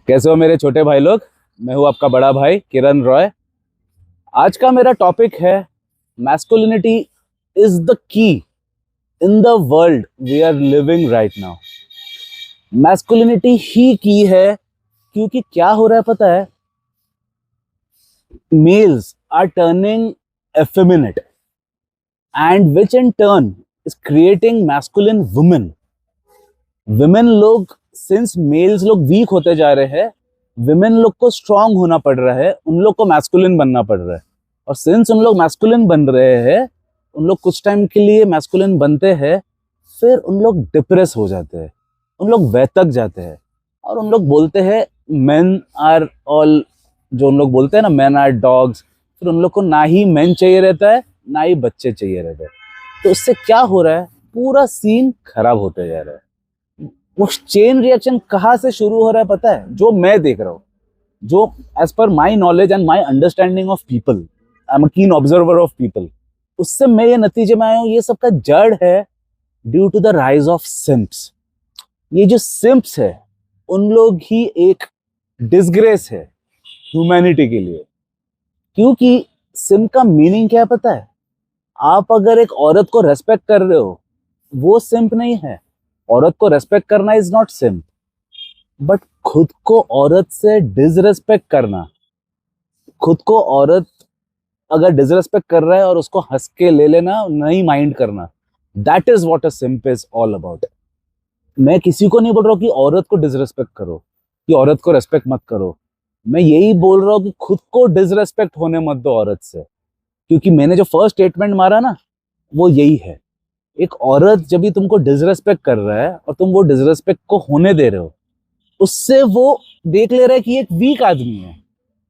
कैसे हो मेरे छोटे भाई लोग। मैं हूं आपका बड़ा भाई किरण रॉय। आज का मेरा टॉपिक है masculinity is the key in the world we are living right now. Masculinity ही की है क्योंकि क्या हो रहा है पता है, males are turning effeminate and which in turn is creating masculine women। Women लोग, सिंस मेल्स लोग वीक होते जा रहे हैं, विमेन लोग को स्ट्रांग होना पड़ रहा है, उन लोग को मैस्कुलिन बनना पड़ रहा है। और सिंस उन लोग मैस्कुलिन बन रहे हैं, उन लोग कुछ टाइम के लिए मैस्कुलिन बनते हैं, फिर उन लोग डिप्रेस हो जाते हैं, उन लोग वैतक जाते हैं और उन लोग बोलते हैं मेन आर ऑल, जो उन लोग बोलते हैं ना मेन आर डॉग्स। फिर उन लोग को ना ही मेन चाहिए रहता है ना ही बच्चे चाहिए रहते हैं। तो उससे क्या हो रहा है, पूरा सीन खराब होते जा रहा है। वो चेन रिएक्शन कहाँ से शुरू हो रहा है पता है, जो मैं देख रहा हूँ, जो as per my knowledge and my understanding of people, I am a keen observer of people, उससे मैं ये नतीजे में आया हूँ, ये सबका जड़ है due to the rise of simps. ये जो सिम्प्स है उन लोग ही एक डिसग्रेस है ह्यूमैनिटी के लिए। क्योंकि सिम्प का मीनिंग क्या है पता है, आप अगर एक औरत को रेस्पेक्ट कर रहे हो वो सिम्प नहीं है। औरत को रेस्पेक्ट करना इज नॉट सिम्प, बट खुद को औरत से डिसरेस्पेक्ट करना, खुद को औरत अगर डिसरेस्पेक्ट कर रहा है और उसको हंस के ले लेना, नहीं माइंड करना, that is what a simp is all about. मैं किसी को नहीं बोल रहा हूँ कि औरत को डिसरेस्पेक्ट करो, कि औरत को रेस्पेक्ट मत करो। मैं यही बोल रहा हूँ कि खुद को डिसरेस्पेक्ट होने मत दो औरत से। क्योंकि मैंने जो फर्स्ट स्टेटमेंट मारा ना, वो यही है। एक औरत जब भी तुमको डिसरेस्पेक्ट कर रहा है और तुम वो डिसरेस्पेक्ट को होने दे रहे हो, उससे वो देख ले रहा है कि एक वीक आदमी है।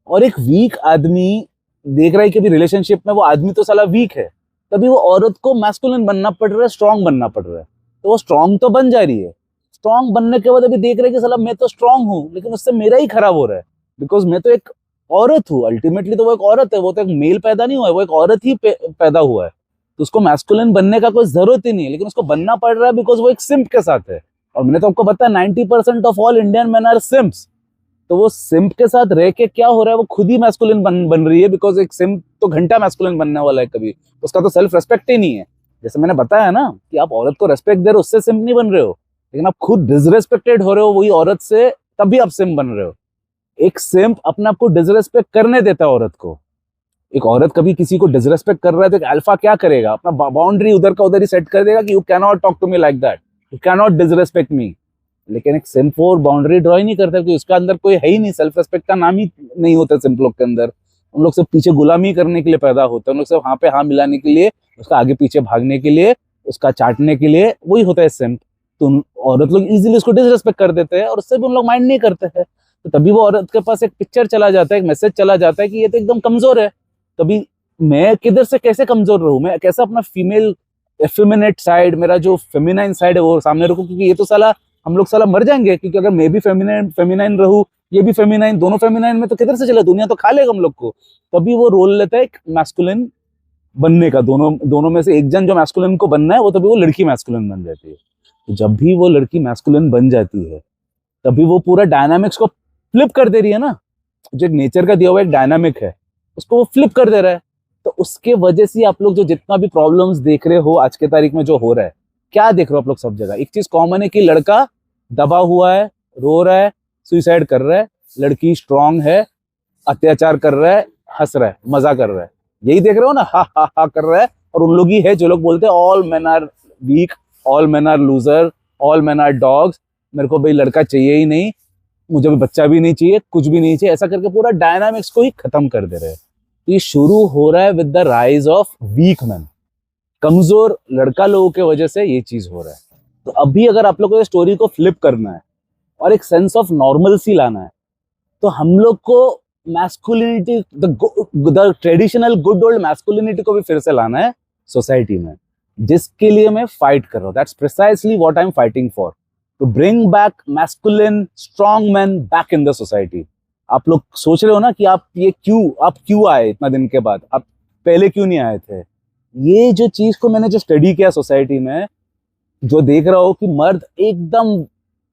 और एक वीक आदमी देख रहा है कि अभी रिलेशनशिप में वो आदमी तो साला वीक है, तभी वो औरत को मैस्कुलिन बनना पड़ रहा है, स्ट्रांग बनना पड़ रहा है। तो वो स्ट्रांग तो बन जा रही है, स्ट्रांग बनने के बाद अभी देख रहे हैं कि साला मैं तो स्ट्रांग हूँ लेकिन उससे मेरा ही खराब हो रहा है, बिकॉज मैं तो एक औरत हूँ। अल्टीमेटली तो वो एक औरत है, वो तो एक मेल पैदा नहीं हुआ है, वो एक औरत ही पैदा हुआ है। तो उसको मैस्कुलिन बनने का कोई जरूरत ही नहीं है, लेकिन उसको बनना पड़ रहा है बिकॉज वो एक सिम्प के साथ है। और मैंने तो आपको बताया 90% of all Indian man are simps. तो वो सिम्प के साथ रह के क्या हो रहा है, वो खुद ही मैस्कुलिन बन रही है, बिकॉज एक सिम्प तो घंटा मैस्कुलिन बनने वाला है, कभी उसका तो सेल्फ रेस्पेक्ट ही नहीं है। जैसे मैंने बताया ना कि आप औरत को रेस्पेक्ट दे रहे हो, उससे सिम्प नहीं बन रहे हो, लेकिन आप खुद डिसरेस्पेक्टेड हो रहे हो वही औरत से, तभी आप सिम्प बन रहे हो। एक सिम्प अपने आप को डिसरेस्पेक्ट करने देता है औरत को। एक औरत कभी किसी को डिसरेस्पेक्ट कर रहा है तो एक अल्फा क्या करेगा, अपना बाउंड्री उधर का उधर ही सेट कर देगा कि you can not talk to me like that, you can not disrespect me. लेकिन एक सिम्प वो बाउंड्री ड्रॉ ही नहीं करता, क्योंकि उसका अंदर कोई है ही नहीं, सेल्फ रेस्पेक्ट का नाम ही नहीं होता सिम्प लोग के अंदर। उन लोग सब पीछे गुलामी करने के लिए पैदा होता है, उन लोग सब हाँ पे हाँ मिलाने के लिए, उसका आगे पीछे भागने के लिए, उसका चाटने के लिए, वही होता है सिम्प। तो औरत लोग इजीली उसको डिसरेस्पेक्ट कर देते हैं और उससे भी उन लोग माइंड नहीं करते हैं। तो तभी वो औरत के पास एक पिक्चर चला जाता है, एक मैसेज चला जाता है कि ये तो एकदम कमजोर है। तभी मैं किधर से कैसे कमजोर रहूं, मैं कैसे अपना फीमेल एफिमिनेट साइड, मेरा जो फेमिनाइन साइड है वो सामने रखूं, क्योंकि ये तो साला हम लोग साला मर जाएंगे। क्योंकि अगर मैं भी फेमिनाइन रहूं, ये भी फेमिनाइन, दोनों फेमिनाइन में, तो किधर से चले, दुनिया तो खा लेगा हम लोग को। तभी वो रोल लेता है एक मैस्कुलिन बनने का, दोनों में से एक जन जो मैस्कुलिन को बनना है, वो तभी वो लड़की मैस्कुलिन बन जाती है। तो जब भी वो लड़की मैस्कुलिन बन जाती है, तभी वो पूरा डायनामिक्स को फ्लिप कर दे रही है ना। जो नेचर का दिया हुआ एक डायनामिक है, उसको वो फ्लिप कर दे रहा है। तो उसके वजह से आप लोग जो जितना भी प्रॉब्लम्स देख रहे हो आज के तारीख में जो हो रहा है, क्या देख रहे हो आप लोग, सब जगह एक चीज कॉमन है कि लड़का दबा हुआ है, रो रहा है, सुइसाइड कर रहा है, लड़की स्ट्रांग है, अत्याचार कर रहा है, हंस रहा है, मजा कर रहा है। यही देख रहे हो ना, हा हा हा कर रहा है। और उन लोग ही है जो लोग बोलते हैं all men are weak, all men are loser, all men are dogs, मेरे को भाई लड़का चाहिए ही नहीं, मुझे भी बच्चा भी नहीं चाहिए, कुछ भी नहीं चाहिए, ऐसा करके पूरा डायनामिक्स को ही खत्म कर दे रहे हैं। ये शुरू हो रहा है with the rise of weak man, कमजोर लड़का लोगों के वजह से ये चीज हो रहा है। तो अभी अगर आप लोगों को स्टोरी को फ्लिप करना है और एक सेंस ऑफ नॉर्मलसी लाना है, तो हम लोग को masculinity, the traditional good old masculinity को भी फिर से लाना है सोसाइटी में, जिसके लिए मैं फाइट कर रहा हूँ। That's precisely what I am fighting for, to bring back masculine strong man back in the society. आप लोग सोच रहे हो ना कि आप क्यों आए इतना दिन के बाद, आप पहले क्यों नहीं आए थे। ये जो चीज को मैंने जो स्टडी किया सोसाइटी में, जो देख रहा हो कि मर्द एकदम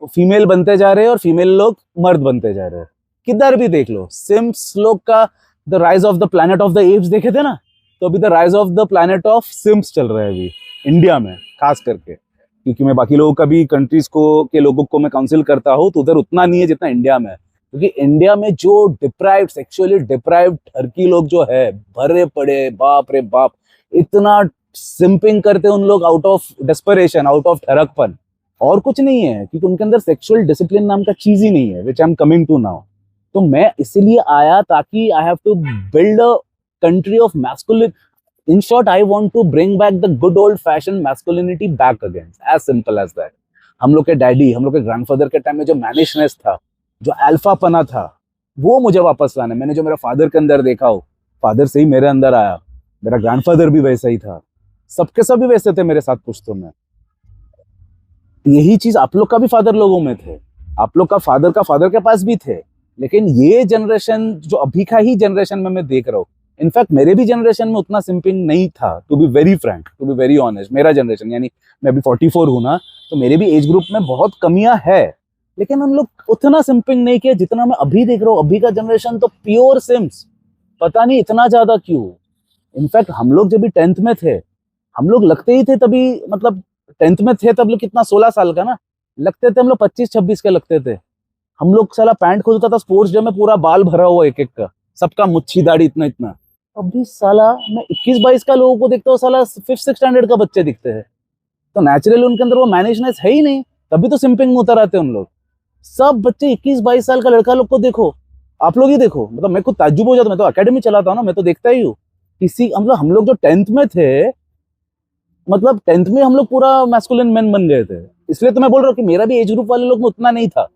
फीमेल बनते जा रहे हैं और फीमेल लोग मर्द बनते जा रहे हैं। किधर भी देख लो, सिम्स लोग का the rise of the planet of the apes देखे थे ना, तो अभी the rise of the planet of simps चल रहा है अभी इंडिया में खास करके, क्योंकि मैं बाकी लोगों का भी कंट्रीज को के लोगों को मैं काउंसिल करता हूँ, तो उधर उतना नहीं है जितना इंडिया में है। क्योंकि इंडिया में जो डिप्राइव्ड, सेक्सुअली डिप्राइव्ड टर्की लोग जो है भरे पड़े, बाप रे बाप, इतना सिंपिंग करते उन लोग out of desperation, out of ठरकपन, और कुछ नहीं है, क्योंकि उनके अंदर सेक्सुअल डिसिप्लिन नाम का चीज ही नहीं है, which I am coming to now. तो मैं इसीलिए आया ताकि I have to build a country of masculine. In short, I want to bring back the good old fashion masculinity back again, as simple as that. हम लोग के daddy, हम लोग के ग्रैंडफादर के टाइम में जो मैनिशनेस था, जो अल्फापना था, वो मुझे वापस लाना है। मैंने जो मेरा फादर के अंदर देखा हो, फादर से ही मेरे अंदर आया। मेरा ग्रैंडफादर भी वैसा ही था, सबके सब भी वैसे थे मेरे साथ पुश्तों में। यही चीज आप लोग का भी फादर लोगों में थे, आप लोग का फादर के पास भी थे। लेकिन ये जनरेशन जो अभी का ही जनरेशन में मैं देख रहा हूँ, इनफैक्ट मेरे भी जनरेशन में उतना सिंपिंग नहीं था, to be very frank, to be very honest. मेरा जनरेशन यानी मैं अभी 44 हूँ ना, तो मेरे भी एज ग्रुप में बहुत कमियां है, लेकिन हम लोग उतना सिंपिंग नहीं किया जितना मैं अभी देख रहा हूँ। अभी का जनरेशन तो प्योर सिम्स, पता नहीं इतना ज्यादा क्यों। इनफैक्ट हम लोग जब भी 10th में थे, हम लोग लगते ही थे तभी, मतलब 10th में थे तब लोग कितना 16 साल का ना लगते थे, हम लोग 25-26 के लगते थे। हम लोग साला पैंट खोलता था स्पोर्ट्स डे में, पूरा बाल भरा हुआ एक एक का, सबका मुच्छी दाढ़ी इतना इतना। अभी साला मैं 21-22 का लोगों को देखता हूँ, साला 5th-6th स्टैंडर्ड का बच्चे दिखते हैं। तो नेचुरली उनके अंदर वो मैनेजनेस है ही नहीं, तभी तो सिंपिंग में उतर आते हैं उन लोग। सब बच्चे 21-22 साल का लड़का लोग को देखो, आप लोग ही देखो, मतलब मैं खुद ताज्जुब हो जाता हूँ। मैं तो अकेडमी चलाता हूँ ना, मैं तो देखता ही हूँ। किसी मतलब हम लोग जो 10th में थे, मतलब 10th में हम लोग पूरा मैस्कुलिन मैन बन गए थे। इसलिए तो मैं बोल रहा हूँ कि मेरा भी एज ग्रुप वाले लोग में उतना नहीं था,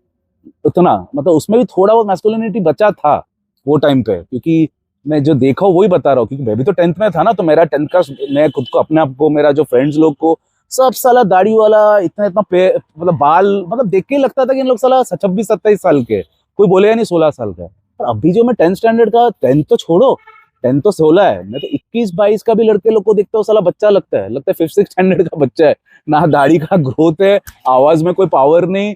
उतना मतलब उसमें भी थोड़ा बहुत मैस्कुलिनिटी बचा था वो टाइम पे, क्योंकि मैं जो देखा हूँ वही बता रहा हूँ। क्योंकि मैं भी तो 10th में था ना, तो मेरा 10th का, मैं खुद को अपने आप को, मेरा जो फ्रेंड्स लोग को, सब साला दाढ़ी वाला, इतना इतना मतलब बाल, मतलब देख के ही लगता था कि इन लोग साला 26-27 साल के, कोई बोलेगा नहीं 16 साल का। और अभी जो मैं 10th स्टैंडर्ड का, 10th तो छोड़ो, 10th तो 16 है, मैं तो 21-22 का भी लड़के लोग को देखता हूँ, साला बच्चा लगता है 5th-6th स्टैंडर्ड का बच्चा है। ना दाढ़ी का ग्रोथ है, आवाज में कोई पावर नहीं,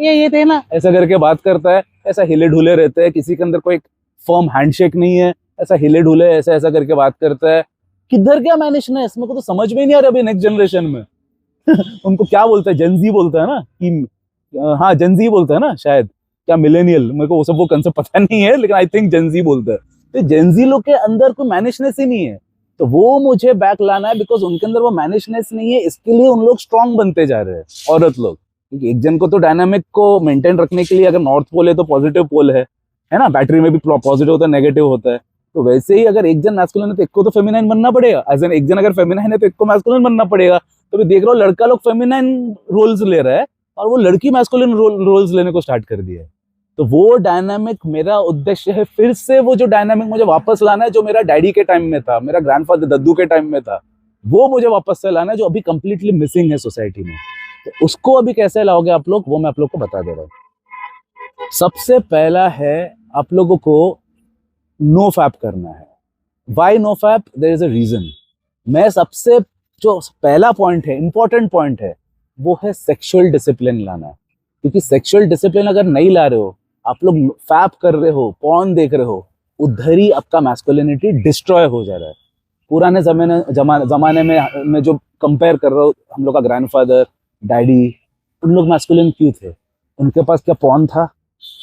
ये थे ना ऐसा करके बात करता है, ऐसा हिले ढूले रहते हैं, किसी के अंदर कोई फर्म हैंडशेक नहीं है, ऐसा हिले ढूले ऐसा ऐसा करके बात करता है। किधर क्या मैनेजनेस, मेरे को तो समझ में नहीं आ रहा अभी नेक्स्ट जनरेशन में। उनको क्या बोलते हैं, जेनजी बोलता है ना, कि हाँ जेनजी बोलता है ना शायद, क्या मिलेनियल, मेरे को वो सब वो कंसेप्ट पता नहीं है, लेकिन आई थिंक जेनजी बोलता है। तो जेनजी लोग के अंदर कोई मैनेजनेस ही नहीं है, तो वो मुझे बैक लाना है, बिकॉज उनके अंदर वो मैनेजनेस नहीं है। इसके लिए उन लोग स्ट्रांग बनते जा रहे हैं, औरत लोग। क्योंकि एक जन को तो डायनामिक को मेंटेन रखने के लिए अगर नॉर्थ पोल है तो पॉजिटिव पोल है ना, बैटरी में भी पॉजिटिव होता है, नेगेटिव होता है। तो वैसे ही अगर एक जन मैस्कुलिन है तो एक को तो फेमिनाइन बनना पड़ेगा, एज एन एक जन अगर फेमिनाइन है तो एक को मैस्कुलिन बनना पड़ेगा। तो भी देख रहा हूँ लड़का लोग फेमिनाइन रोल्स ले रहा है और वो लड़की मैस्कुलिन रोल्स लेने को स्टार्ट कर दिया है। तो वो डायनामिक, मेरा उद्देश्य है फिर से वो जो डायनामिक मुझे वापस लाना है, जो मेरा डैडी के टाइम में था, मेरा ग्रैंडफादर दद्दू के टाइम में था, वो मुझे वापस से लाना है, जो अभी कंप्लीटली मिसिंग है सोसाइटी में। तो उसको अभी कैसे लाओगे आप लोग, वो मैं आप लोग को बता दे रहा हूँ। सबसे पहला है, आप लोगों को नो फैप करना है। Why no fap? There is a reason. मैं सबसे जो पहला पॉइंट है, इंपॉर्टेंट पॉइंट है, वो है सेक्सुअल डिसिप्लिन लाना। क्योंकि सेक्सुअल डिसिप्लिन अगर नहीं ला रहे हो, आप लोग फैप कर रहे हो, पॉर्न देख रहे हो, उधर ही आपका मैस्कुलिनिटी डिस्ट्रॉय हो जा रहा है। पुराने जमाने में जो कंपेयर कर रहा हूँ, हम लोग का ग्रैंडफादर, डैडी, उन लोग मैस्कुलिन क्यों थे? उनके पास क्या पॉर्न था?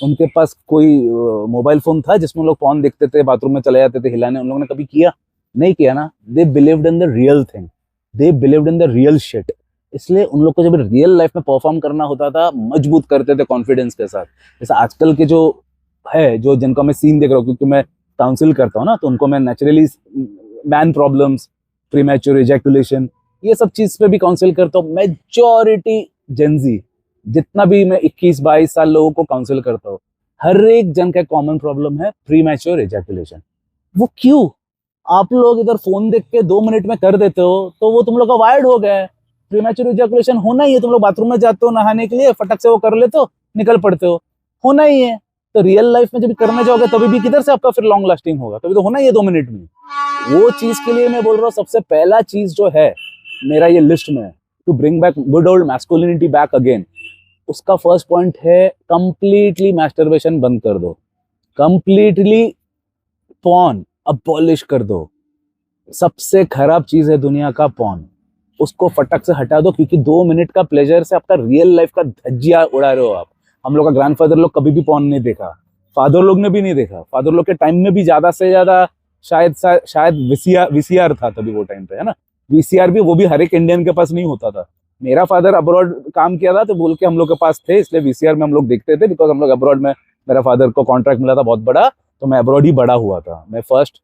उनके पास कोई मोबाइल फोन था जिसमें लोग पॉर्न देखते थे, बाथरूम में चले जाते थे हिलाने? उन लोगों ने कभी किया? नहीं किया ना। They believed in the real thing, they believed in the real shit. इसलिए उन लोग को जब रियल लाइफ में परफॉर्म करना होता था, मजबूत करते थे कॉन्फिडेंस के साथ। जैसे आजकल के जो है, जो जिनका मैं सीन देख रहा हूँ, क्योंकि मैं काउंसिल करता हूँ ना, तो उनको मैं naturally man problems, premature ejaculation, ये सब चीज पे भी काउंसिल करता हूँ। मेजॉरिटी जेनजी, जितना भी मैं 21-22 साल लोगों को काउंसिल करता हूँ, हर एक जन का कॉमन प्रॉब्लम है प्रीमैच्योर इजैकुलेशन। वो क्यों? आप लोग इधर फोन देख के 2 मिनट में कर देते हो, तो वो तुम लोग का वायर्ड हो गया है। प्रीमैच्योर इजैकुलेशन होना ही है। तुम लोग बाथरूम में जाते हो नहाने के लिए, फटक से वो कर लेते हो, निकल पड़ते हो, होना ही है। तो रियल लाइफ में जब करने जाओगे तभी भी किधर से आपका फिर लॉन्ग लास्टिंग होगा? तभी तो होना ही है 2 मिनट में। वो चीज के लिए मैं बोल रहा हूँ, सबसे पहला चीज जो है मेरा ये लिस्ट में, to bring back good old masculinity back again, उसका फर्स्ट पॉइंट है कंप्लीटली मैस्टरबेशन बंद कर दो, कंप्लीटली पॉर्न अबॉलिश कर दो। सबसे खराब चीज है दुनिया का पॉर्न, उसको फटक से हटा दो, क्योंकि 2 मिनट का प्लेजर से आपका रियल लाइफ का धज्जिया उड़ा रहे हो आप। हम लोग का ग्रैंडफादर लोग कभी भी पॉर्न नहीं देखा, फादर लोग ने भी नहीं देखा। फादर लोग के टाइम में भी ज्यादा से ज्यादा शायद वीसीआर था तभी वो टाइम पे, है ना। वीसीआर भी, वो भी हर एक इंडियन के पास नहीं होता था। मेरा फादर अब्रॉड काम किया था तो बोल के हम लोग के पास थे, इसलिए वीसीआर में हम लोग देखते थे, बिकॉज हम लोग अब्रॉड में, मेरा फादर को कॉन्ट्रैक्ट मिला था बहुत बड़ा, तो मैं अब्रॉड ही बड़ा हुआ था। मैं फर्स्ट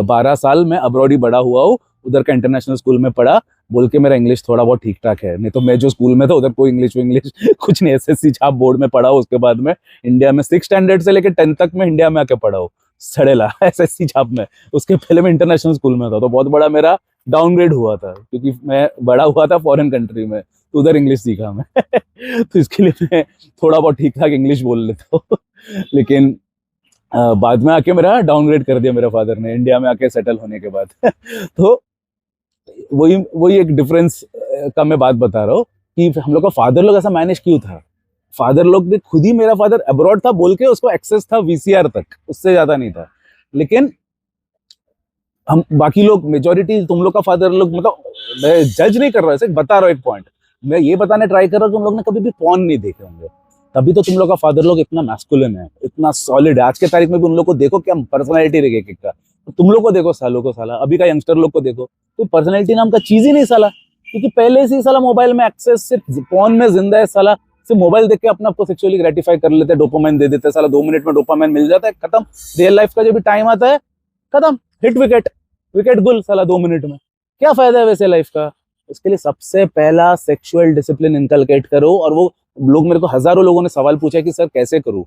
12 साल में अब्रॉड ही बड़ा हुआ हूँ, उधर का इंटरनेशनल स्कूल में पढ़ा, बोल के मेरा इंग्लिश थोड़ा बहुत ठीक ठाक है। नहीं तो मैं जो स्कूल में था उधर कोई इंग्लिश कुछ नहीं, एसएससी छाप बोर्ड में पढ़ा हूँ। उसके बाद में इंडिया में 6 स्टैंडर्ड से लेकर 10 तक में इंडिया में आके पढ़ा हूँ, सड़ेला एसएससी छाप में। उसके पहले मैं इंटरनेशनल स्कूल में था, तो बहुत बड़ा मेरा डाउनग्रेड हुआ था, क्योंकि मैं बड़ा हुआ था फॉरेन कंट्री में, तो उधर इंग्लिश सीखा मैं तो इसके लिए मैं थोड़ा बहुत ठीक ठाक इंग्लिश बोल लेता हूँ लेकिन बाद में आके मेरा डाउनग्रेड कर दिया मेरे फादर ने, इंडिया में आके सेटल होने के बाद तो वही एक डिफरेंस का मैं बात बता रहा हूँ कि हम लोग का फादर लोग ऐसा मैनेज क्यों था। फादर लोग ने खुद ही, मेरा फादर अब्रॉड था बोल के उसको एक्सेस था वीसीआर तक, उससे ज्यादा नहीं था। लेकिन हम बाकी लोग, मेजोरिटी तुम लोग का फादर लोग, मतलब मैं जज नहीं कर रहा, सिर्फ बता रहा हूँ एक पॉइंट। मैं ये बताने ट्राई कर रहा हूँ कि तुम लोग ने कभी भी पॉर्न नहीं देखे होंगे, तभी तो तुम लोग का फादर लोग इतना मैस्कुलिन है, इतना सॉलिड है। आज के तारीख में भी उन लोग को देखो क्या पर्सनैलिटी रही है का। तुम लोग को देखो, सालों को साला, अभी का यंगस्टर लोग को देखो, तो पर्सनैलिटी नाम का चीज ही नहीं साला, क्योंकि पहले से ही साला मोबाइल में एक्सेस, सिर्फ पॉर्न में जिंदा है साला। सिर्फ मोबाइल देख के अपने आपको सेक्सुअली ग्रेटिफाई कर लेते हैं, डोपामाइन दे देते हैं साला, 2 मिनट में डोपामाइन मिल जाता है, खत्म। रियल लाइफ का जो भी टाइम आता है, खत्म, हिट विकेट, विकेट गुल साला 2 मिनट में। क्या फायदा है वैसे लाइफ का। इसके लिए सबसे पहला सेक्सुअल डिसिप्लिन इनकलकेट करो। और वो लोग, मेरे को हजारों लोगों ने सवाल पूछा कि सर कैसे करूं,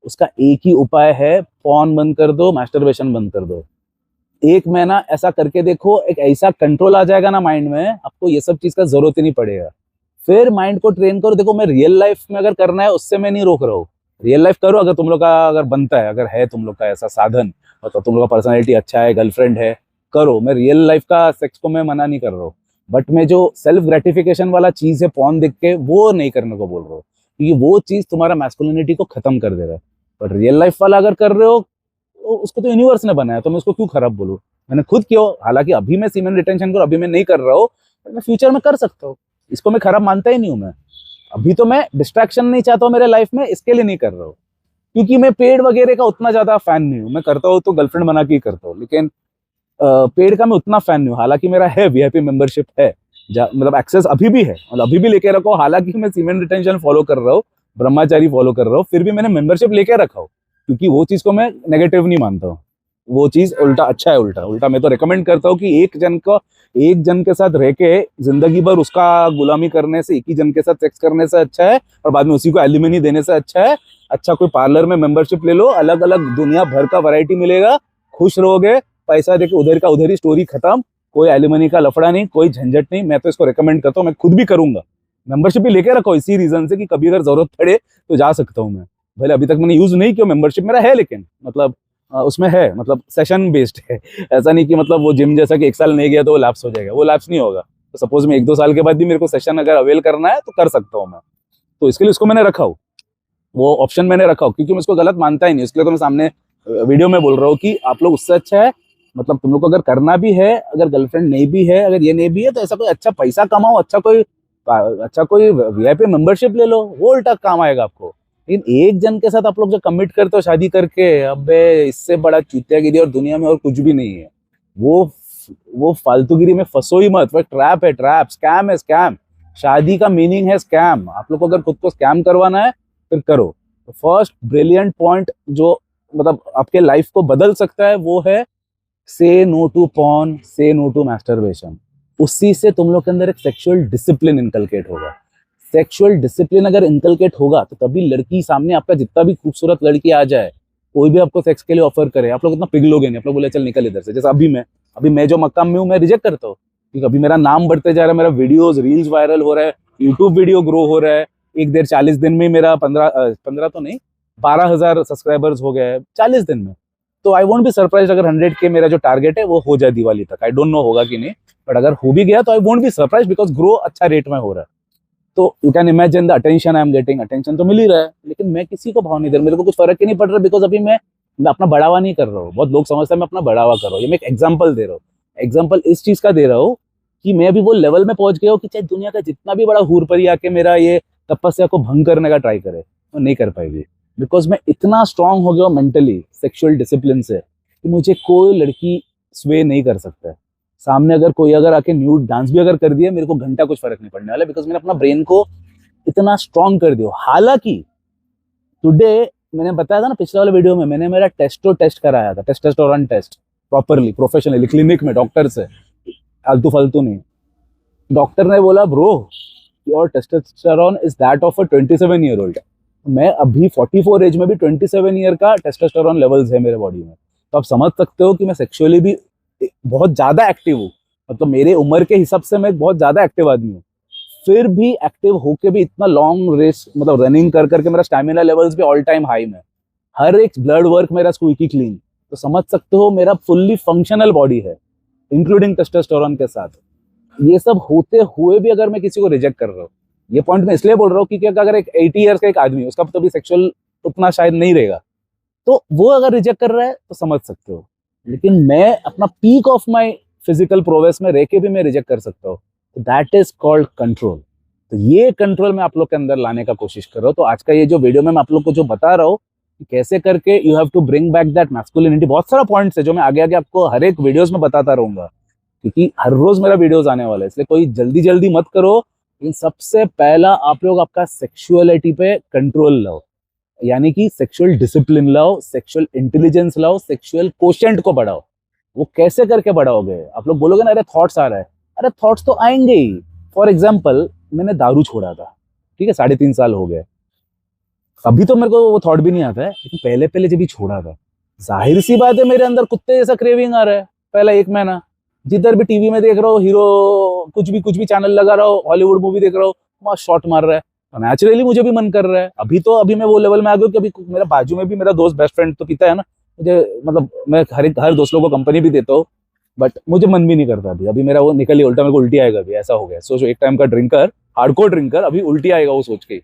उसका एक ही उपाय है, पॉर्न बंद कर दो, मास्टरबेशन बंद कर दो। 1 महीना ऐसा करके देखो, एक ऐसा कंट्रोल आ जाएगा ना माइंड में, आपको ये सब चीज का जरूरत ही नहीं पड़ेगा। फिर माइंड को ट्रेन करो। देखो, मैं रियल लाइफ में अगर करना है उससे मैं नहीं रोक रहा हूँ, रियल लाइफ करो। अगर तुम लोग का अगर बनता है, अगर है तुम लोग का ऐसा साधन, मतलब तुम लोग का पर्सनैलिटी अच्छा है, गर्लफ्रेंड है, करो। मैं रियल लाइफ का सेक्स को मैं मना नहीं कर रहा हूँ, बट मैं जो सेल्फ ग्रेटिफिकेशन वाला चीज है पॉर्न देख के, वो नहीं करने को बोल रहा हूँ, क्योंकि वो चीज तुम्हारा मैस्कुलिनिटी को खत्म कर दे रहा है। बट रियल लाइफ वाला अगर कर रहे हो, उसको तो यूनिवर्स ने बनाया, तो मैं उसको क्यों खराब बोलूं। मैंने खुद किया, हालांकि अभी मैं सीमेन रिटेंशन को अभी मैं नहीं कर रहा हूँ, मैं फ्यूचर में कर सकता हूँ, इसको मैं खराब मानता ही नहीं हूँ। मैं अभी तो मैं डिस्ट्रैक्शन नहीं चाहता हूँ मेरे लाइफ में, इसके लिए नहीं कर रहा हूँ, क्योंकि मैं पेड़ वगैरह का उतना ज्यादा फैन नहीं हूँ। मैं करता हूँ तो गर्लफ्रेंड बना के ही करता हूँ, लेकिन पेड़ का मैं उतना फैन नहीं हूँ। हालांकि मेरा है वीआईपी मेंबरशिप है, मतलब एक्सेस अभी भी है, मतलब अभी भी लेके रखा हूँ। हालांकि मैं सीमेन रिटेंशन फॉलो कर रहा हूँ, ब्रह्मचारी फॉलो कर रहा हूँ, फिर भी मैंने मेंबरशिप लेके रखा हूँ, क्योंकि वो चीज को मैं नेगेटिव नहीं मानता हूँ। वो चीज उल्टा अच्छा है, उल्टा उल्टा मैं तो रिकमेंड करता हूँ कि एक जन के साथ रह के जिंदगी भर उसका गुलामी करने से, एक ही जन के साथ सेक्स करने से अच्छा है, और बाद में उसी को एलिमनी देने से अच्छा है, अच्छा कोई पार्लर में मेंबरशिप ले लो, अलग अलग दुनिया भर का वैरायटी मिलेगा, खुश रहोगे, पैसा देके उधर का उधर ही, स्टोरी खत्म, कोई एलिमनी का लफड़ा नहीं, कोई झंझट नहीं। मैं तो इसको रिकमेंड करता हूँ, मैं खुद भी करूंगा। मेंबरशिप भी लेके रखो इसी रीजन से कि कभी अगर जरूरत पड़े तो जा सकता हूँ मैं। भले अभी तक मैंने यूज नहीं किया, मेंबरशिप मेरा है, लेकिन मतलब उसमें है, मतलब सेशन बेस्ड है। ऐसा नहीं कि मतलब वो जिम जैसा कि 1 साल नहीं गया तो वो लैप्स हो जाएगा, वो लैप्स नहीं होगा। तो सपोज में 1-2 साल के बाद भी मेरे को सेशन अगर अवेल करना है तो कर सकता हूँ मैं। तो इसके लिए उसको मैंने रखा हो, वो ऑप्शन मैंने रखा हो, क्योंकि मैं उसको गलत मानता ही नहीं। इसके लिए तो मैं सामने वीडियो में बोल रहा हूँ कि आप लोग, उससे अच्छा है, मतलब तुम लोग को अगर करना भी है, अगर गर्लफ्रेंड नहीं भी है, अगर ये नहीं भी है, तो ऐसा कोई अच्छा पैसा कमाओ, अच्छा कोई वीआईपी मेंबरशिप ले लो, वो उल्टा काम आएगा आपको। लेकिन एक जन के साथ आप लोग जो कमिट करते हो शादी करके, अबे इससे बड़ा चूतियागिरी और दुनिया में और कुछ भी नहीं है। वो फालतूगिरी में फंसो ही मत, वो ट्रैप है, ट्रैप, स्कैम है, स्कैम। शादी का मीनिंग है स्कैम। आप लोग को अगर खुद को स्कैम करवाना है फिर करो। तो फर्स्ट ब्रिलियंट पॉइंट जो मतलब आपके लाइफ को बदल सकता है वो है से नो टू पॉर्न, से नो टू मैस्टरबेशन। उसी से तुम लोग के अंदर एक सेक्सुअल डिसिप्लिन इनकलकेट होगा। सेक्सुअल डिसिप्लिन अगर इनकलकेट होगा तो तभी लड़की सामने, आपका जितना भी खूबसूरत लड़की आ जाए, कोई भी आपको सेक्स के लिए ऑफर करे, आप लोग इतना पिघलोगे नहीं। आप लोग बोले चल निकल इधर से। जैसे अभी मैं जो मक्काम में हूँ, मैं रिजेक्ट करता हूँ, क्योंकि अभी मेरा नाम बढ़ते जा रहा है, मेरा वीडियोस रील्स वायरल हो रहा है, यूट्यूब वीडियो ग्रो हो रहा है। 40 दिन में मेरा 15 तो नहीं 12,000 सब्सक्राइबर्स हो गए 40 दिन में। तो आई वोंट बी सरप्राइज अगर 100K मेरा जो टारगेट है वो हो जाए दिवाली तक। आई डोंट नो होगा कि नहीं, बट अगर हो भी गया तो I won't be surprise, because grow अच्छा रेट में हो रहा है। तो you can imagine the attention I am getting, attention तो मिल ही रहा है, लेकिन मैं किसी को भाव नहीं दे रहा, मेरे को कुछ फर्क ही नहीं पड़ रहा, बिकॉज अभी मैं अपना बढ़ावा नहीं कर रहा हूँ। बहुत लोग समझते हैं मैं अपना बढ़ावा कर रहा हूँ, ये मैं एक एग्जाम्पल दे रहा हूँ। एग्जाम्पल इस चीज का दे रहा हूँ कि मैं अभी वो लेवल में पहुंच गया हूँ कि चाहे दुनिया का जितना भी बड़ा हूरपरी आके मेरा ये तपस्या को भंग करने का ट्राई करे, वो नहीं कर पाएगी, बिकॉज मैं इतना स्ट्रांग हो गया हूँ मेंटली सेक्सुअल डिसिप्लिन से कि मुझे कोई लड़की स्वे नहीं कर सकता है। सामने अगर कोई अगर आके न्यूड डांस भी अगर कर दिया, मेरे को घंटा कुछ फर्क नहीं पड़ने वाला, बिकॉज मैंने अपना ब्रेन को इतना स्ट्रांग कर दिया। हालांकि टुडे मैंने बताया था ना पिछले वाले वीडियो में, मैंने मेरा टेस्ट कराया था, testosterone test properly professionally clinic में डॉक्टर से, फालतू फालतू नहीं। डॉक्टर ने बोला bro your testosterone is that of a 27 year old. मैं अभी 44 एज में भी 27 ईयर का टेस्टोस्टेरोन लेवल्स है मेरे बॉडी में, तो आप समझ सकते हो कि मैं सेक्सुअली भी बहुत ज्यादा एक्टिव हूँ। मतलब मेरे उम्र के हिसाब से मैं बहुत ज्यादा एक्टिव आदमी हूँ, फिर भी एक्टिव होके भी इतना लॉन्ग रेस मतलब रनिंग कर करके मेरा स्टैमिना लेवल्स भी ऑल टाइम हाई में, हर एक ब्लड वर्क मेरा स्क्वीकी क्लीन। तो समझ सकते हो मेरा फुल्ली फंक्शनल बॉडी है इंक्लूडिंग टेस्टोस्टेरोन के साथ। ये सब होते हुए भी अगर मैं किसी को रिजेक्ट कर रहा हूँ, ये पॉइंट मैं इसलिए बोल रहा हूँ क्योंकि अगर एक 80 ईयर्स का एक आदमी, उसका तो भी सेक्सुअल उतना शायद नहीं रहेगा, तो वो अगर रिजेक्ट कर रहा है तो समझ सकते हो। लेकिन मैं अपना peak of my physical progress में रह के भी मैं रिजेक्ट कर सकता हूँ, तो दैट इज कॉल्ड कंट्रोल। तो ये कंट्रोल मैं आप लोग के अंदर लाने का कोशिश कर रहा हूँ। तो आज का ये जो वीडियो में मैं आप लोग को जो बता रहा हूँ कि कैसे करके you have to bring back that masculinity, बहुत सारा पॉइंट्स है जो मैं आगे आगे आपको हर एक वीडियोस में बताता रहूंगा, क्योंकि हर रोज मेरा वीडियोस आने वाला है, इसलिए कोई जल्दी जल्दी मत करो। लेकिन सबसे पहला आप लोग आपका सेक्सुअलिटी पे कंट्रोल लाओ, यानी कि सेक्सुअल डिसिप्लिन लाओ, सेक्सुअल इंटेलिजेंस लाओ, सेक्सुअल कोशेंट को बढ़ाओ। वो कैसे करके बढ़ाओगे? आप लोग बोलोगे ना अरे थॉट्स आ रहा है, अरे थॉट्स तो आएंगे ही। फॉर एग्जाम्पल मैंने दारू छोड़ा था, ठीक है, 3.5 साल हो गए। अभी तो मेरे को वो थॉट भी नहीं आता है, लेकिन पहले पहले जब भी छोड़ा था, जाहिर सी बात है मेरे अंदर कुत्ते जैसा क्रेविंग आ रहा है। पहला 1 महीना जिधर भी टीवी में देख रहा हूँ, हीरो कुछ भी चैनल लगा रहा हूँ, हॉलीवुड मूवी देख रहा हूँ, वहां शॉट मार रहा है, तो नेचुरली मुझे भी मन कर रहा है। अभी मैं वो लेवल में आ गया कि अभी मेरा बाजू में भी मेरा दोस्त बेस्ट फ्रेंड तो पीता है ना, मुझे मतलब मैं हर दोस्त लोगों को कंपनी भी देता हूँ, बट मुझे मन भी नहीं करता अभी मेरा वो निकल ही उल्टा, मेरे को उल्टी आएगा अभी, ऐसा हो गया। सोचो एक टाइम का ड्रिंकर, हार्डकोर ड्रिंकर, अभी उल्टी आएगा वो सोच के।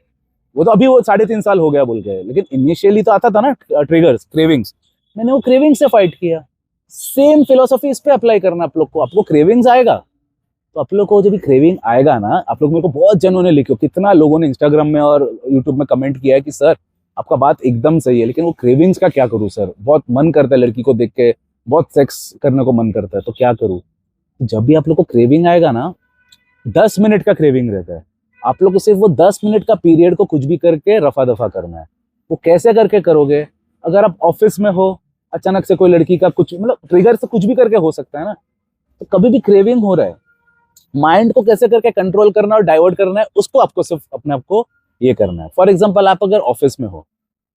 वो तो अभी वो 3.5 साल हो गया बोल के, लेकिन इनिशियली तो आता था ना ट्रिगर्स, क्रेविंग्स, मैंने वो क्रेविंग से फाइट किया। सेम फिलोसफी इस पे अप्लाई करना आप लोग को। आपको क्रेविंग्स आएगा तो आप लोग को जब भी क्रेविंग आएगा ना, आप लोग मेरे को बहुत जनों ने लिखो, कितना लोगों ने इंस्टाग्राम में और यूट्यूब में कमेंट किया है कि सर आपका बात एकदम सही है, लेकिन वो क्रेविंग्स का क्या करूं सर, बहुत मन करता है लड़की को देख के, बहुत सेक्स करने को मन करता है, तो क्या करूं? जब भी आप लोग को क्रेविंग आएगा ना, 10 मिनट का क्रेविंग रहता है, आप लोग को सिर्फ वो 10 मिनट का पीरियड को कुछ भी करके रफा दफा करना है। वो कैसे करके करोगे? अगर आप ऑफिस में हो, अचानक से कोई लड़की का कुछ मतलब ट्रिगर से कुछ भी करके हो सकता है ना, तो कभी भी क्रेविंग हो रहा है, माइंड को कैसे करके कंट्रोल करना और डाइवर्ट करना है, उसको आपको सिर्फ अपने आप को ये करना है। फॉर एग्जाम्पल आप अगर ऑफिस में हो,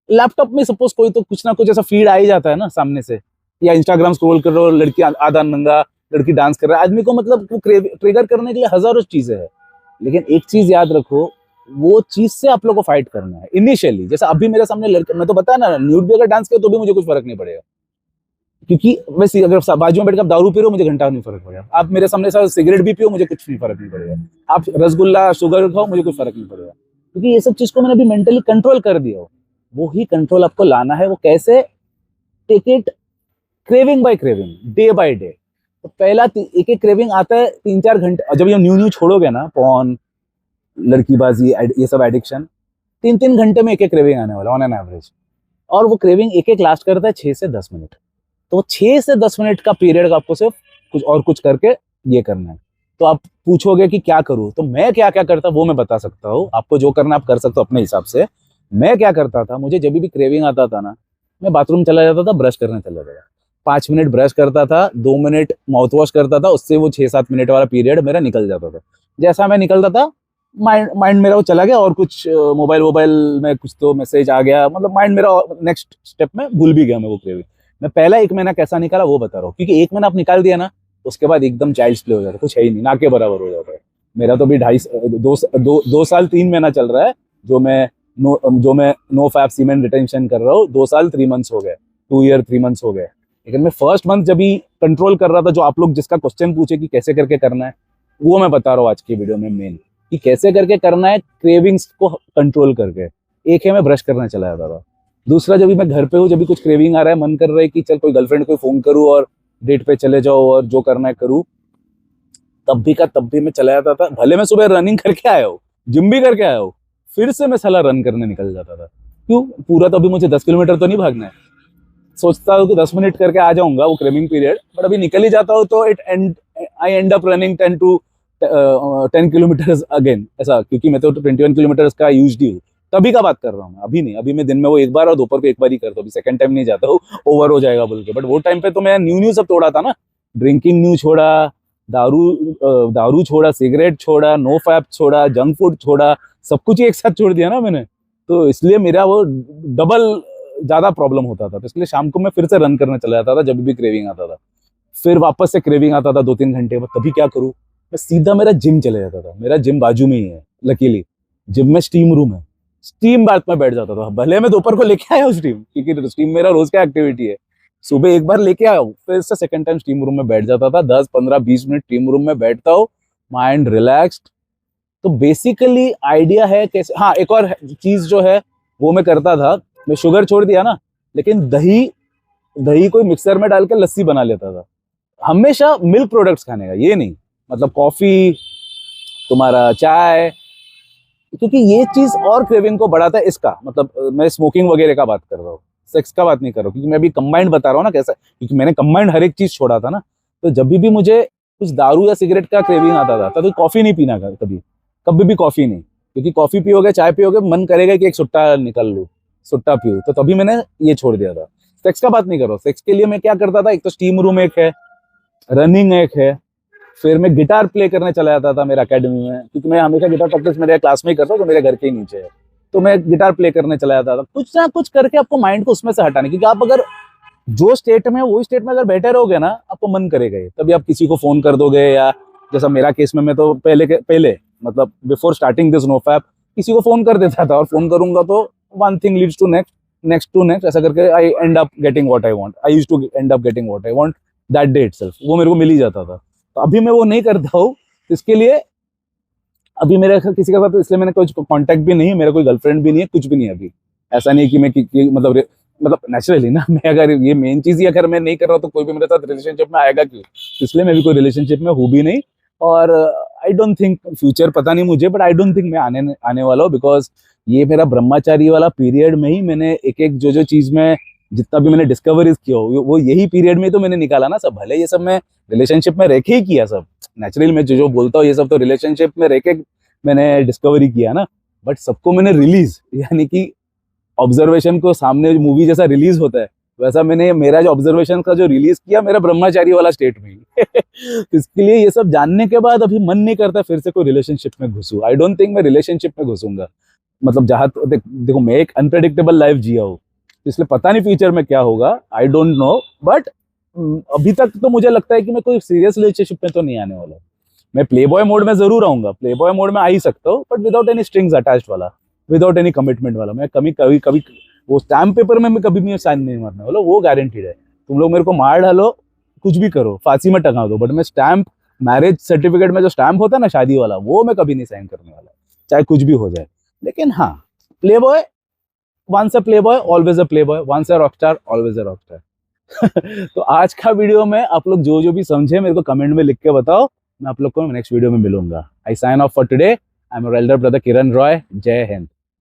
लैपटॉप में सपोज कोई तो कुछ ना कुछ ऐसा फीड आ ही जाता है ना सामने से, या इंस्टाग्राम स्क्रॉल कर रहे हो, लड़की आधा नंगा, लड़की डांस कर रहा है, आदमी को मतलब ट्रिगर करने के लिए हजारों चीजें हैं। लेकिन एक चीज याद रखो, वो चीज से आप लोग को फाइट करना है इनिशियली। जैसे अभी मेरे सामने लड़के, मैं तो बताया ना, न्यूड भी अगर डांस किया तो भी मुझे कुछ फर्क नहीं पड़ेगा, क्योंकि वैसे अगर बाजू में बैठकर दारू पी रहे हो मुझे घंटा नहीं फर्क पड़ेगा। आप मेरे सामने सिगरेट भी पियो, मुझे कुछ नहीं फर्क नहीं पड़ेगा। आप रसगुल्ला शुगर खाओ, मुझे कुछ फर्क नहीं पड़ेगा, क्योंकि ये सब चीज को मैंने अभी मेंटली कंट्रोल कर दिया हो। वो ही कंट्रोल आपको लाना है। वो कैसे? Take it craving by craving, day by day. तो पहला एक एक क्रेविंग आता है 3-4 घंटे, जब ये न्यू छोड़ोगे ना, पॉर्न, लड़कीबाजी, ये सब एडिक्शन, 3-3 घंटे में एक एक क्रेविंग आने वाला ऑन एन एवरेज। और वो क्रेविंग एक एक लास्ट करता है 6 से 10 मिनट। तो 6 से 10 मिनट का पीरियड का आपको सिर्फ कुछ करके ये करना है। तो आप पूछोगे कि क्या करूं, तो मैं क्या क्या करता वो मैं बता सकता हूँ आपको। जो करना आप कर सकते हो अपने हिसाब से। मैं क्या करता था, मुझे जब भी क्रेविंग आता था ना, मैं बाथरूम चला जाता था, ब्रश करने चला जाता था, 5 मिनट ब्रश करता था, 2 मिनट माउथ वॉश करता था, उससे वो 6-7 मिनट वाला पीरियड मेरा निकल जाता था। जैसा मैं निकलता था, माइंड मेरा वो चला गया, और कुछ मोबाइल में कुछ तो मैसेज आ गया, मतलब माइंड मेरा नेक्स्ट स्टेप में भूल भी गया मैं वो क्रेविंग। मैं पहला 1 महीना कैसा निकाला वो बता रहा हूँ, क्योंकि 1 महीना आप निकाल दिया ना, उसके बाद एकदम चाइल्ड्स प्ले हो जाता है, कुछ है ही नहीं, ना के बराबर हो जाता है। मेरा तो अभी 2 साल 3 महीना चल रहा है, जो मैं नो फैप सीमेंट रिटेंशन कर रहा हूँ। 2 साल 3 मंथ्स हो गए, 2 ईयर 3 मंथ्स हो गए। लेकिन मैं फर्स्ट मंथ जब भी कंट्रोल कर रहा था, जो आप लोग जिसका क्वेश्चन पूछे कि कैसे करके करना है, वो मैं बता रहा हूँ आज की वीडियो में मेन। कि कैसे करके करना है क्रेविंग्स को कंट्रोल करके। एक है मैं ब्रश करने चला जाता था, दूसरा जब भी मैं घर पे हूँ, जब भी कुछ क्रेविंग आ रहा है, मन कर रहा है कि चल कोई गर्लफ्रेंड को फोन करूँ और डेट पे चले जाओ और जो करना है करूँ, तब भी मैं चला जाता था। भले मैं सुबह रनिंग करके आया हूँ, जिम भी करके आया हूँ, फिर से मैं साला रन करने निकल जाता था। क्यों? पूरा तो अभी मुझे 10 किलोमीटर तो नहीं भागना है, सोचता हूँ कि 10 मिनट करके आ जाऊंगा वो क्रेविंग पीरियड, बट अभी निकल ही जाता हूँ तो I end up running 10 kilometres again, ऐसा। क्योंकि मैं तो 21 किलोमीटर्स का यूज्ड हूँ, तभी का बात कर रहा हूँ मैं, अभी नहीं। अभी मैं दिन में वो एक बार और दोपहर को एक बार ही करता हूँ, अभी सेकंड टाइम नहीं जाता हूँ, ओवर हो जाएगा बोल के। बट वो टाइम पे तो मैं न्यू सब तोड़ा था ना, ड्रिंकिंग न्यू छोड़ा, दारू छोड़ा, सिगरेट छोड़ा, नो फैप छोड़ा, जंक फूड छोड़ा, सब कुछ ही एक साथ छोड़ दिया ना मैंने। तो इसलिए मेरा वो डबल ज्यादा प्रॉब्लम होता था, तो इसलिए शाम को मैं फिर से रन करने चला जाता था जब भी क्रेविंग आता था। फिर वापस से क्रेविंग आता था 2-3 घंटे बाद, तभी क्या करूँ, मैं सीधा मेरा जिम चले जाता था। मेरा जिम बाजू में ही है लकीली, जिम में स्टीम रूम है, स्टीम बाथ में बैठ जाता था। भले मैं दोपहर को लेके आया हूँ स्टीम, क्योंकि स्टीम मेरा रोज का एक्टिविटी है, सुबह एक बार लेके आया हूँ, फिर से सेकंड टाइम स्टीम रूम में बैठ जाता था। 10-15-20 मिनट स्टीम रूम में बैठता हूँ, माइंड रिलैक्स्ड। तो बेसिकली आइडिया है कैसे। हाँ, एक और चीज जो है वो मैं करता था, मैं शुगर छोड़ दिया ना, लेकिन दही दही कोई मिक्सर में डाल के लस्सी बना लेता था। हमेशा मिल्क प्रोडक्ट्स खाने का, ये नहीं मतलब कॉफी, तुम्हारा चाय, क्योंकि ये चीज और क्रेविंग को बढ़ाता है। इसका मतलब मैं स्मोकिंग वगैरह का बात कर रहा हूँ, सेक्स का बात नहीं कर रहा हूँ, क्योंकि मैं अभी कंबाइंड बता रहा हूँ ना कैसा, क्योंकि मैंने कंबाइंड हर एक चीज छोड़ा था ना। तो जब भी मुझे कुछ दारू या सिगरेट का क्रेविंग आता था, तो कॉफी नहीं पीना कभी, कभी भी कॉफी नहीं, क्योंकि कॉफी पियोगे, चाय पियोगे, मन करेगा कि एक सुट्टा निकल लूं, सुट्टा पीऊं, तो तभी मैंने ये छोड़ दिया था। सेक्स का बात नहीं कर रहा हूँ, सेक्स के लिए मैं क्या करता था, एक तो स्टीम रूम एक है, रनिंग एक है, फिर मैं गिटार प्ले करने चला जाता था मेरे एकेडमी में, क्योंकि मैं हमेशा गिटार प्रैक्टिस मेरे क्लास में ही करता हूँ, तो मेरे घर के ही नीचे है। तो मैं गिटार प्ले करने चला जाता था, कुछ ना कुछ करके आपको माइंड को उसमें से हटाने, क्योंकि आप अगर जो स्टेट में वही स्टेट में अगर बैठे रहोगे ना, आपको मन करेगा ही, तभी आप किसी को फोन कर दोगे। या जैसा मेरा केस में, मैं तो पहले मतलब बिफोर स्टार्टिंग दिस नोफैप किसी को फोन कर देता था, और फोन करूंगा तो one thing leads to next, next to next, ऐसा करके I end up getting what I want, I used to end up getting what I want that day itself, वो मेरे को मिल ही जाता था। तो अभी मैं वो नहीं करता हूँ, इसके लिए अभी मेरे किसी के साथ, तो इसलिए मैंने कोई कांटेक्ट भी नहीं है, मेरा कोई गर्लफ्रेंड भी नहीं है, कुछ भी नहीं है अभी। ऐसा नहीं है कि मैं मतलब नेचुरली ना, मैं अगर ये मेन चीज ही अगर मैं नहीं कर रहा हूँ, तो कोई भी मेरे साथ रिलेशनशिप में आएगा क्यों? तो इसलिए मैं भी कोई रिलेशनशिप में हूँ भी नहीं। और आई डोंट थिंक फ्यूचर, पता नहीं मुझे, बट आई डोंट थिंक मैं आने वाला हूँ, बिकॉज ये मेरा ब्रह्मचारी वाला पीरियड में ही मैंने एक जो चीज में जितना भी मैंने डिस्कवरीज किया वो यही पीरियड में तो मैंने निकाला ना सब। भले ये सब मैं रिलेशनशिप में रह के ही किया सब, नेचुरली मैं जो बोलता हूँ ये सब तो रिलेशनशिप में रह के मैंने डिस्कवरी किया ना, बट सबको मैंने रिलीज, यानी कि ऑब्जर्वेशन को सामने मूवी जैसा रिलीज होता है, वैसा मैंने मेरा जो ऑब्जर्वेशन का जो रिलीज किया मेरा ब्रह्मचारी वाला स्टेट में ही। इसके लिए ये सब जानने के बाद अभी मन नहीं करता फिर से कोई रिलेशनशिप में घुसूं। आई डोंट थिंक मैं रिलेशनशिप में घुसूंगा, मतलब जहां देखो मैं एक अनप्रेडिक्टेबल लाइफ जिया हूँ, इसलिए पता नहीं फ्यूचर में क्या होगा, आई डोंट नो। बट अभी तक तो मुझे लगता है कि मैं कोई सीरियस रिलेशनशिप में तो नहीं आने वाला। मैं प्ले बॉय मोड में जरूर आऊंगा, प्ले बॉय मोड में आ ही सकता हूँ, but without any strings attached वाला, विदाउट एनी कमिटमेंट वाला। मैं कभी वो स्टैम्प पेपर में मैं कभी भी साइन नहीं मारने वाला, वो गारंटीड है। तुम लोग मेरे को मार डालो, कुछ भी करो, फांसी में टंगा दो, बट मैं स्टैम्प, मैरिज सर्टिफिकेट में जो स्टैम्प होता है ना शादी वाला, वो मैं कभी नहीं साइन करने वाला, चाहे कुछ भी हो जाए। लेकिन हाँ, playboy, once a playboy always a playboy, once a rock star always a rock star. तो आज का वीडियो में आप लोग जो भी समझे मेरे को कमेंट में लिख के बताओ, मैं आप लोग को नेक्स्ट वीडियो में मिलूंगा। I sign off for today. I am your elder brother Kiran Roy. Jai Hind.